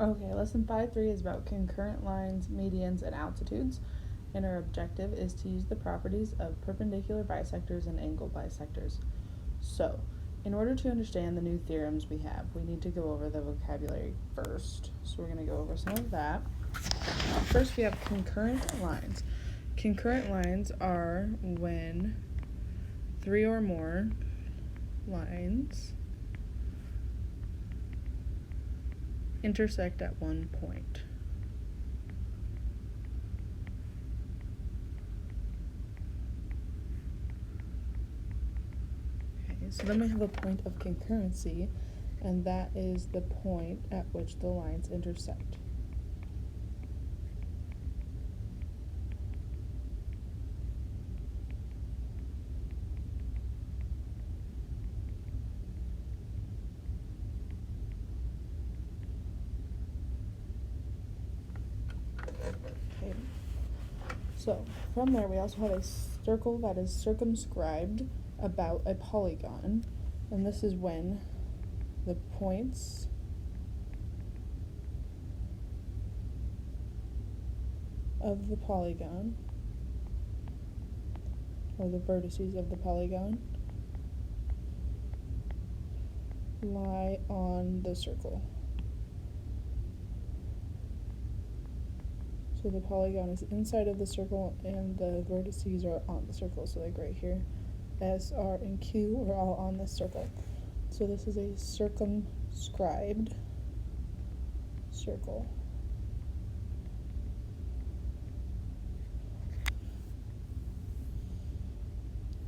Okay, lesson 5.3 is about concurrent lines, medians, and altitudes, and our objective is to use the properties of perpendicular bisectors and angle bisectors. So, in order to understand the new theorems we have, we need to go over the vocabulary first. So we're going to go over some of that. First, we have concurrent lines. Concurrent lines are when 3 or more lines intersect at one point. Okay, so then we have a point of concurrency, and that is the point at which the lines intersect. Okay. So, from there we also have a circle that is circumscribed about a polygon, and this is when the points of the polygon, or the vertices of the polygon, lie on the circle. So the polygon is inside of the circle and the vertices are on the circle. So like right here, S, R, and Q are all on this circle. So this is a circumscribed circle.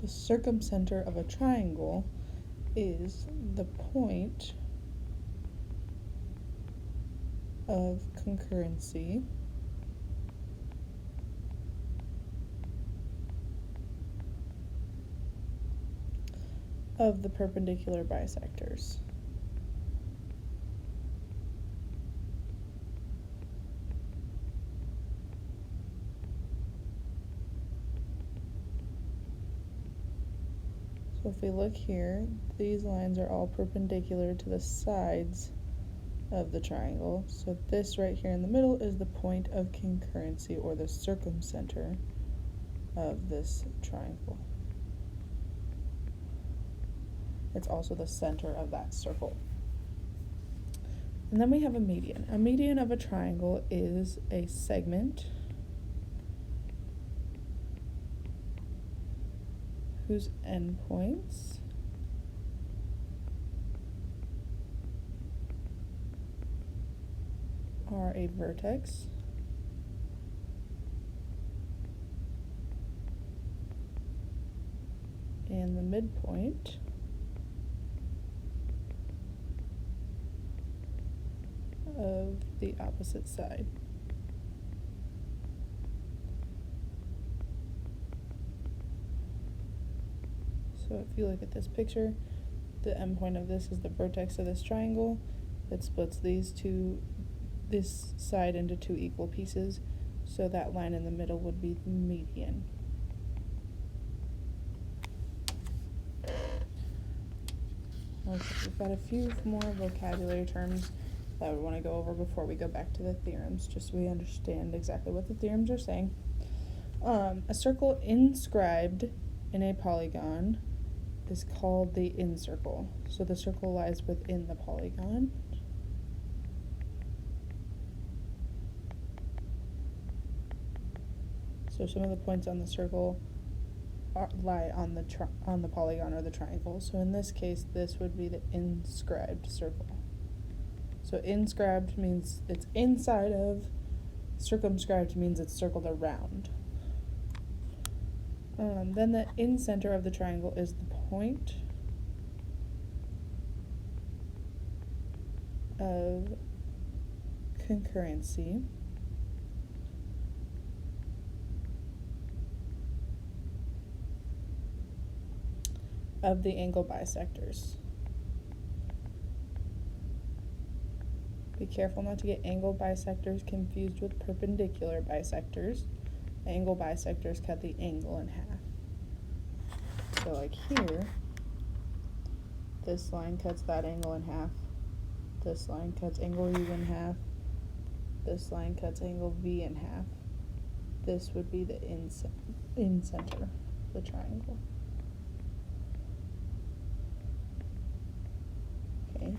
The circumcenter of a triangle is the point of concurrency of the perpendicular bisectors. So if we look here, these lines are all perpendicular to the sides of the triangle. So this right here in the middle is the point of concurrency, or the circumcenter of this triangle. It's also the center of that circle. And then we have a median. A median of a triangle is a segment whose endpoints are a vertex and the midpoint of the opposite side. So if you look at this picture, the endpoint of this is the vertex of this triangle that splits this side into two equal pieces. So that line in the middle would be the median. Okay, we've got a few more vocabulary terms that we want to go over before we go back to the theorems, just so we understand exactly what the theorems are saying. A circle inscribed in a polygon is called the incircle. So the circle lies within the polygon. So some of the points on the circle lie on the polygon or the triangle. So in this case, this would be the inscribed circle. So inscribed means it's inside of, circumscribed means it's circled around. Then the incenter of the triangle is the point of concurrency of the angle bisectors. Be careful not to get angle bisectors confused with perpendicular bisectors. Angle bisectors cut the angle in half. So like here, this line cuts that angle in half. This line cuts angle U in half. this line cuts angle V in half. This would be the in center, the triangle. Okay,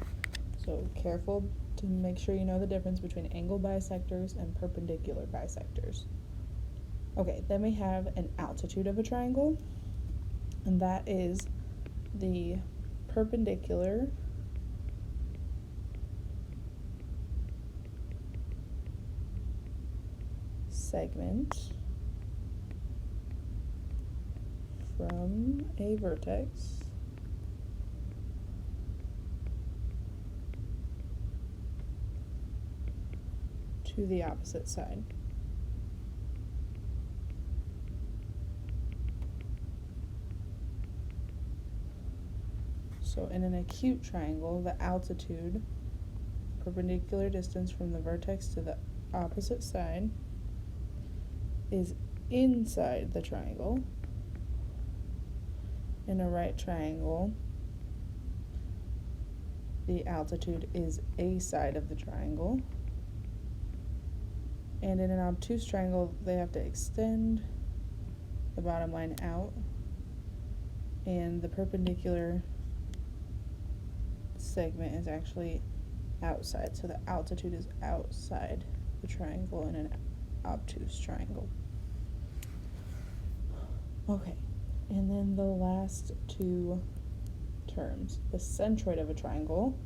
so careful to make sure you know the difference between angle bisectors and perpendicular bisectors. Okay, then we have an altitude of a triangle, and that is the perpendicular segment from a vertex to the opposite side. So in an acute triangle, the altitude, perpendicular distance from the vertex to the opposite side, is inside the triangle. In a right triangle, the altitude is a side of the triangle. And in an obtuse triangle, they have to extend the bottom line out, and the perpendicular segment is actually outside, so the altitude is outside the triangle in an obtuse triangle. Okay, and then the last two terms. The centroid of a triangle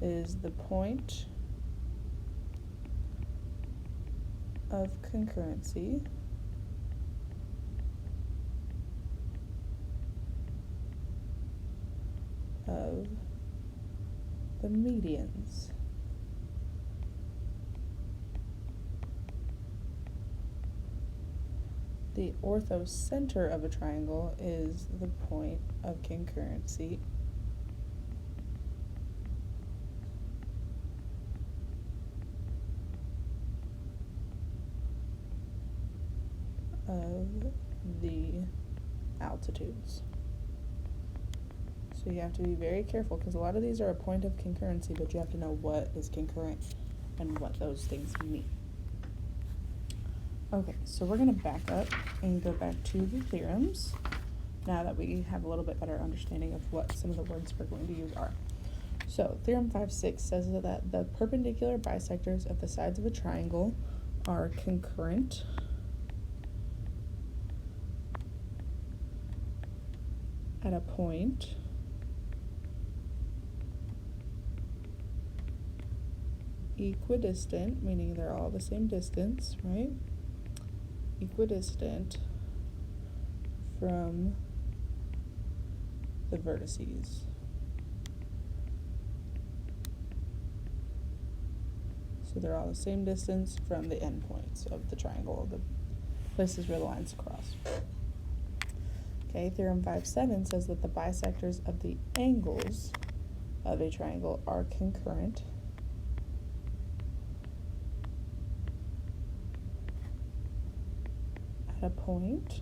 is the point of concurrency of the medians. The orthocenter of a triangle is the point of concurrency of the altitudes. So you have to be very careful, because a lot of these are a point of concurrency, but you have to know what is concurrent and what those things mean. Okay, so we're going to back up and go back to the theorems now that we have a little bit better understanding of what some of the words we're going to use are. So theorem 5.6 says that the perpendicular bisectors of the sides of a triangle are concurrent at a point equidistant, meaning they're all the same distance, right? Equidistant from the vertices. So they're all the same distance from the endpoints of the triangle, the places where the lines cross. Okay, theorem 5.7 says that the bisectors of the angles of a triangle are concurrent at a point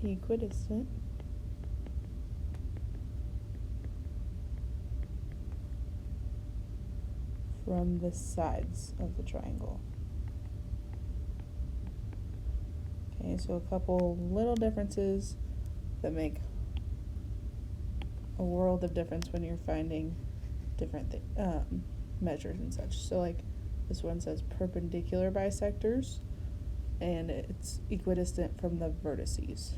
equidistant from the sides of the triangle. Okay, so a couple little differences that make a world of difference when you're finding different measures and such. So like this one says perpendicular bisectors, and it's equidistant from the vertices.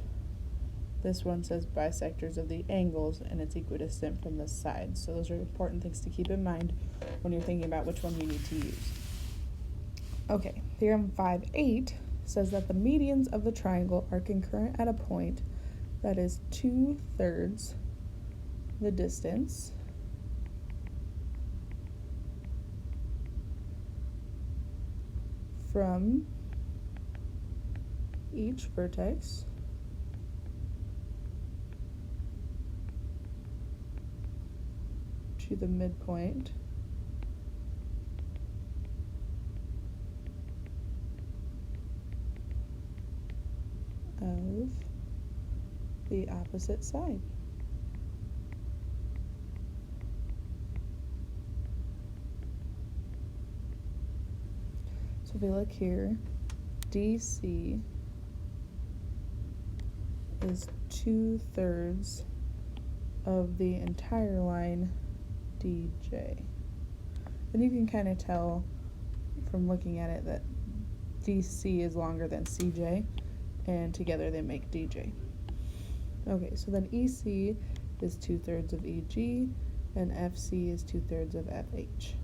This one says bisectors of the angles, and it's equidistant from the sides. So those are important things to keep in mind when you're thinking about which one you need to use. Okay, theorem 5.8 says that the medians of the triangle are concurrent at a point that is 2/3 the distance from each vertex to the midpoint of the opposite side. So if we look here, DC is 2/3 of the entire line DJ. Then you can kind of tell from looking at it that DC is longer than CJ, and together they make DJ. Okay, so then EC is 2/3 of EG, and FC is 2/3 of FH.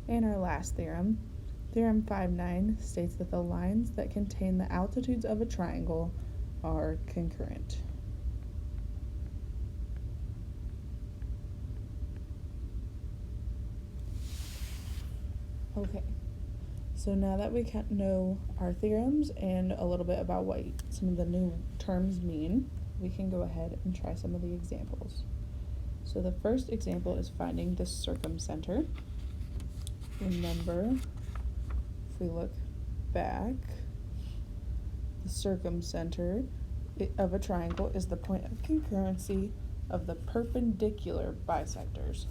And our last theorem, Theorem 5.9, states that the lines that contain the altitudes of a triangle are concurrent. Okay, so now that we know our theorems and a little bit about what some of the new terms mean, we can go ahead and try some of the examples. So the first example is finding the circumcenter. Remember, if we look back, the circumcenter of a triangle is the point of concurrency of the perpendicular bisectors.